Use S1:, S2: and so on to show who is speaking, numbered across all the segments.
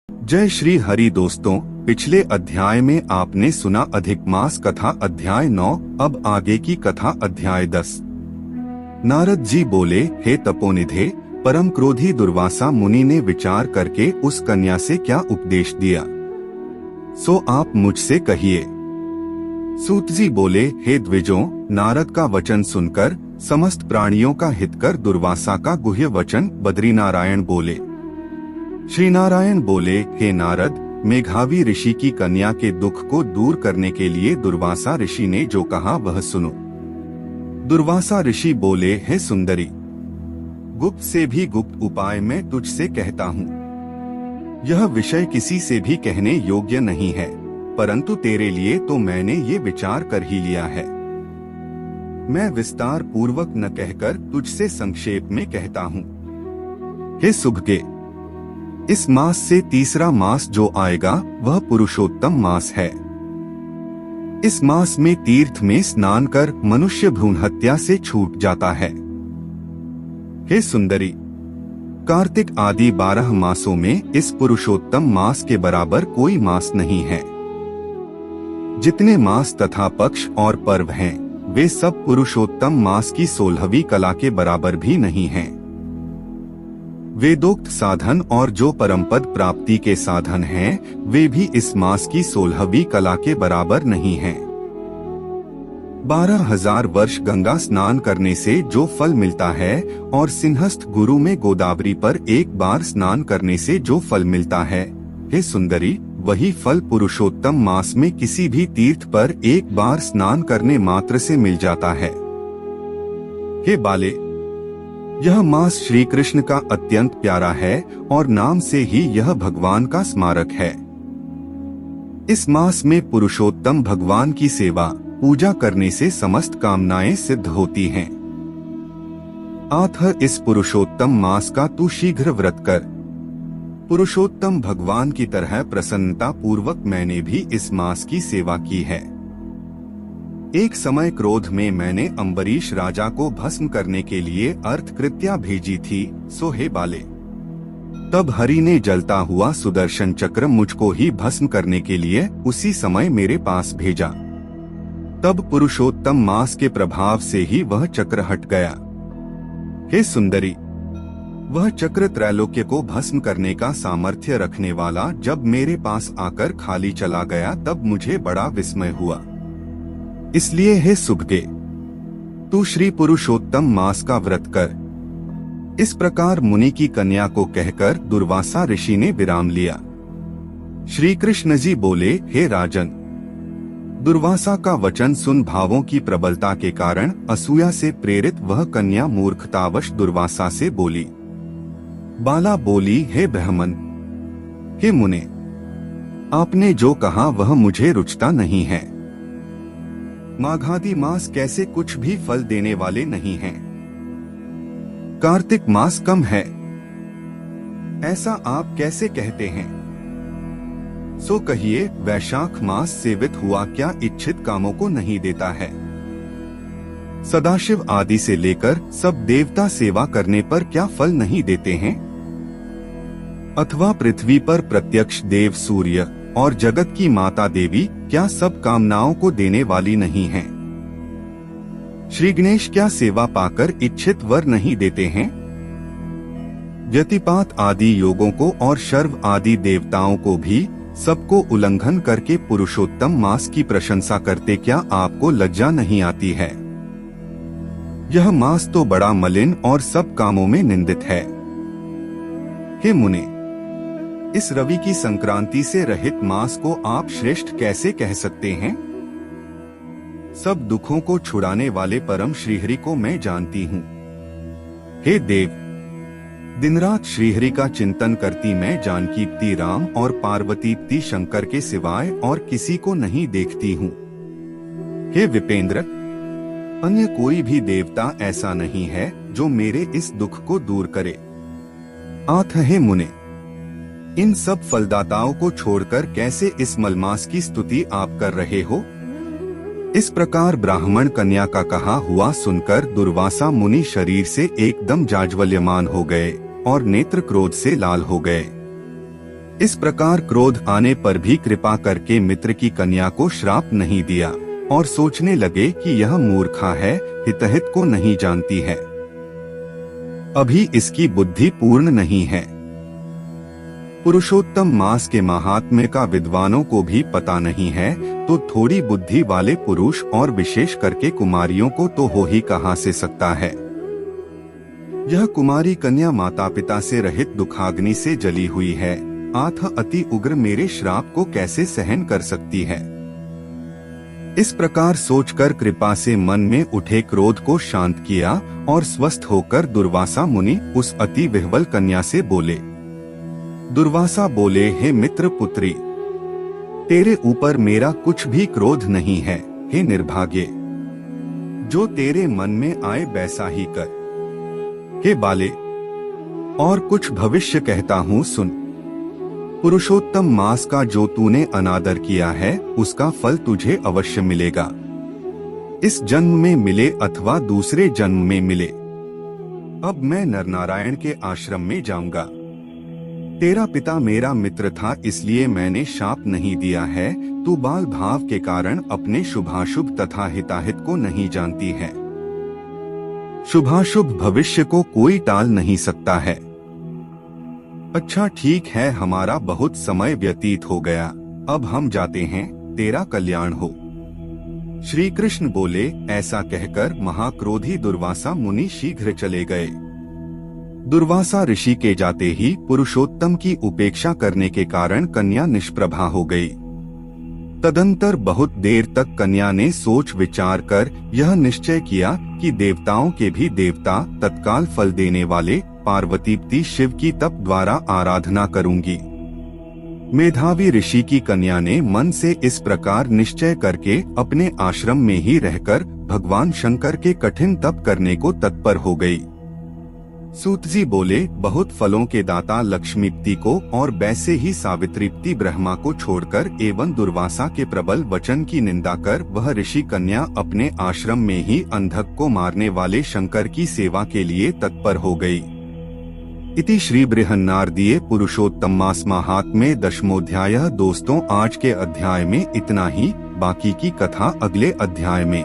S1: जय श्री हरि दोस्तों, पिछले अध्याय में आपने सुना अधिक मास कथा अध्याय 9। अब आगे की कथा अध्याय 10। नारद जी बोले, हे तपोनिधे, परम क्रोधी दुर्वासा मुनि ने विचार करके उस कन्या से क्या उपदेश दिया, सो आप मुझसे कहिए। सूत जी बोले, हे द्विजों, नारद का वचन सुनकर समस्त प्राणियों का हित कर दुर्वासा का गुह्य वचन बद्रीनारायण बोले। श्री नारायण बोले, हे नारद, मेघावी ऋषि की कन्या के दुख को दूर करने के लिए दुर्वासा ऋषि ने जो कहा वह सुनो। दुर्वासा ऋषि बोले, हे सुंदरी, गुप्त से भी गुप्त उपाय मैं तुझसे कहता हूँ। यह विषय किसी से भी कहने योग्य नहीं है, परंतु तेरे लिए तो मैंने ये विचार कर ही लिया है। मैं विस्तार पूर्वक न कहकर तुझसे संक्षेप में कहता हूँ। हे सुभगे, इस मास से तीसरा मास जो आएगा वह पुरुषोत्तम मास है। इस मास में तीर्थ में स्नान कर मनुष्य भ्रूण हत्या से छूट जाता है। हे सुंदरी, कार्तिक आदि 12 मासों में इस पुरुषोत्तम मास के बराबर कोई मास नहीं है। जितने मास तथा पक्ष और पर्व हैं, वे सब पुरुषोत्तम मास की 16वीं कला के बराबर भी नहीं हैं। वेदोक्त साधन और जो परमपद प्राप्ति के साधन हैं, वे भी इस मास की 16वीं कला के बराबर नहीं हैं। 12,000 वर्ष गंगा स्नान करने से जो फल मिलता है और सिंहस्थ गुरु में गोदावरी पर एक बार स्नान करने से जो फल मिलता है, हे सुंदरी, वही फल पुरुषोत्तम मास में किसी भी तीर्थ पर एक बार स्नान करने मात्र से मिल जाता है। हे बाले, यह मास श्री कृष्ण का अत्यंत प्यारा है और नाम से ही यह भगवान का स्मारक है। इस मास में पुरुषोत्तम भगवान की सेवा पूजा करने से समस्त कामनाएं सिद्ध होती हैं। अतः इस पुरुषोत्तम मास का तू शीघ्र व्रत कर। पुरुषोत्तम भगवान की तरह प्रसन्नता पूर्वक मैंने भी इस मास की सेवा की है। एक समय क्रोध में मैंने अम्बरीश राजा को भस्म करने के लिए अर्थकृत्या भेजी थी, सो हे बाले, तब हरि ने जलता हुआ सुदर्शन चक्र मुझको ही भस्म करने के लिए उसी समय मेरे पास भेजा। तब पुरुषोत्तम मास के प्रभाव से ही वह चक्र हट गया। हे सुंदरी, वह चक्र त्रैलोक्य को भस्म करने का सामर्थ्य रखने वाला जब मेरे पास आकर खाली चला गया, तब मुझे बड़ा विस्मय हुआ। इसलिए हे सुभगे, तू श्री पुरुषोत्तम मास का व्रत कर। इस प्रकार मुनि की कन्या को कहकर दुर्वासा ऋषि ने विराम लिया। श्री कृष्ण जी बोले, हे राजन, दुर्वासा का वचन सुन भावों की प्रबलता के कारण असूया से प्रेरित वह कन्या मूर्खतावश दुर्वासा से बोली। बाला बोली, हे ब्राह्मण, हे मुने, आपने जो कहा वह मुझे रुचता नहीं है। माघादि मास कैसे कुछ भी फल देने वाले नहीं हैं। कार्तिक मास कम है, ऐसा आप कैसे कहते हैं? सो कहिए, वैशाख मास सेवित हुआ क्या इच्छित कामों को नहीं देता है? सदाशिव आदि से लेकर सब देवता सेवा करने पर क्या फल नहीं देते हैं? अथवा पृथ्वी पर प्रत्यक्ष देव सूर्य और जगत की माता देवी क्या सब कामनाओं को देने वाली नहीं हैं? श्री गणेश क्या सेवा पाकर इच्छित वर नहीं देते हैं? व्यतिपात आदि योगों को और शर्व आदि देवताओं को भी सबको उल्लंघन करके पुरुषोत्तम मास की प्रशंसा करते क्या आपको लज्जा नहीं आती है? यह मास तो बड़ा मलिन और सब कामों में निंदित है। हे मुने, इस रवि की संक्रांति से रहित मास को आप श्रेष्ठ कैसे कह सकते हैं? सब दुखों को छुड़ाने वाले परम श्रीहरि को मैं जानती हूँ। हे देव, दिन रात श्रीहरि का चिंतन करती मैं जानकीप्ति राम और पार्वतीप्ति शंकर के सिवाय और किसी को नहीं देखती हूँ। हे विपेंद्र, अन्य कोई भी देवता ऐसा नहीं है जो मेरे इस दुख को दूर करे। अतः हे मुने, इन सब फलदाताओं को छोड़कर कैसे इस मलमास की स्तुति आप कर रहे हो? इस प्रकार ब्राह्मण कन्या का कहा हुआ सुनकर दुर्वासा मुनि शरीर से एकदम जाज्वल्यमान हो गए और नेत्र क्रोध से लाल हो गए। इस प्रकार क्रोध आने पर भी कृपा करके मित्र की कन्या को श्राप नहीं दिया और सोचने लगे कि यह मूर्खा है, हितहित को नहीं जानती है, अभी इसकी बुद्धि पूर्ण नहीं है। पुरुषोत्तम मास के महात्म्य का विद्वानों को भी पता नहीं है, तो थोड़ी बुद्धि वाले पुरुष और विशेष करके कुमारियों को तो हो ही कहां से सकता है। यह कुमारी कन्या माता पिता से रहित दुखाग्नि से जली हुई है, आथ अति उग्र मेरे श्राप को कैसे सहन कर सकती है। इस प्रकार सोचकर कृपा से मन में उठे क्रोध को शांत किया और स्वस्थ होकर दुर्वासा मुनि उस अति विह्वल कन्या से बोले। दुर्वासा बोले, हे मित्र पुत्री, तेरे ऊपर मेरा कुछ भी क्रोध नहीं है। हे निर्भाग्य, जो तेरे मन में आए वैसा ही कर। हे बाले, और कुछ भविष्य कहता हूँ सुन। पुरुषोत्तम मास का जो तूने अनादर किया है उसका फल तुझे अवश्य मिलेगा, इस जन्म में मिले अथवा दूसरे जन्म में मिले। अब मैं नरनारायण के आश्रम में जाऊंगा। तेरा पिता मेरा मित्र था, इसलिए मैंने शाप नहीं दिया है। तू बाल भाव के कारण अपने शुभाशुभ तथा हिताहित को नहीं जानती है। शुभाशुभ भविष्य को कोई टाल नहीं सकता है। अच्छा ठीक है, हमारा बहुत समय व्यतीत हो गया, अब हम जाते हैं, तेरा कल्याण हो। श्री कृष्ण बोले। ऐसा कहकर महाक्रोधी दुर्वासा मुनि शीघ्र चले गए। दुर्वासा ऋषि के जाते ही पुरुषोत्तम की उपेक्षा करने के कारण कन्या निष्प्रभा हो गई। तदंतर बहुत देर तक कन्या ने सोच विचार कर यह निश्चय किया कि देवताओं के भी देवता तत्काल फल देने वाले पार्वतीपति शिव की तप द्वारा आराधना करूंगी। मेधावी ऋषि की कन्या ने मन से इस प्रकार निश्चय करके अपने आश्रम में ही रहकर भगवान शंकर के कठिन तप करने को तत्पर हो गई। सूतजी बोले, बहुत फलों के दाता लक्ष्मीपति को और वैसे ही सावित्रीपति ब्रह्मा को छोड़कर एवं दुर्वासा के प्रबल वचन की निंदा कर वह ऋषि कन्या अपने आश्रम में ही अंधक को मारने वाले शंकर की सेवा के लिए तत्पर हो गई। इति श्री बृहन्नारदीय पुरुषोत्तम मास महात्म्ये दशमोध्यायः। दोस्तों, आज के अध्याय में इतना ही, बाकी की कथा अगले अध्याय में।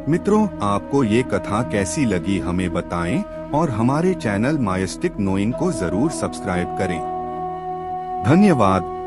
S1: मित्रों, आपको ये कथा कैसी लगी हमें बताएं और हमारे चैनल मायस्टिक नोइंग को जरूर सब्सक्राइब करें। धन्यवाद।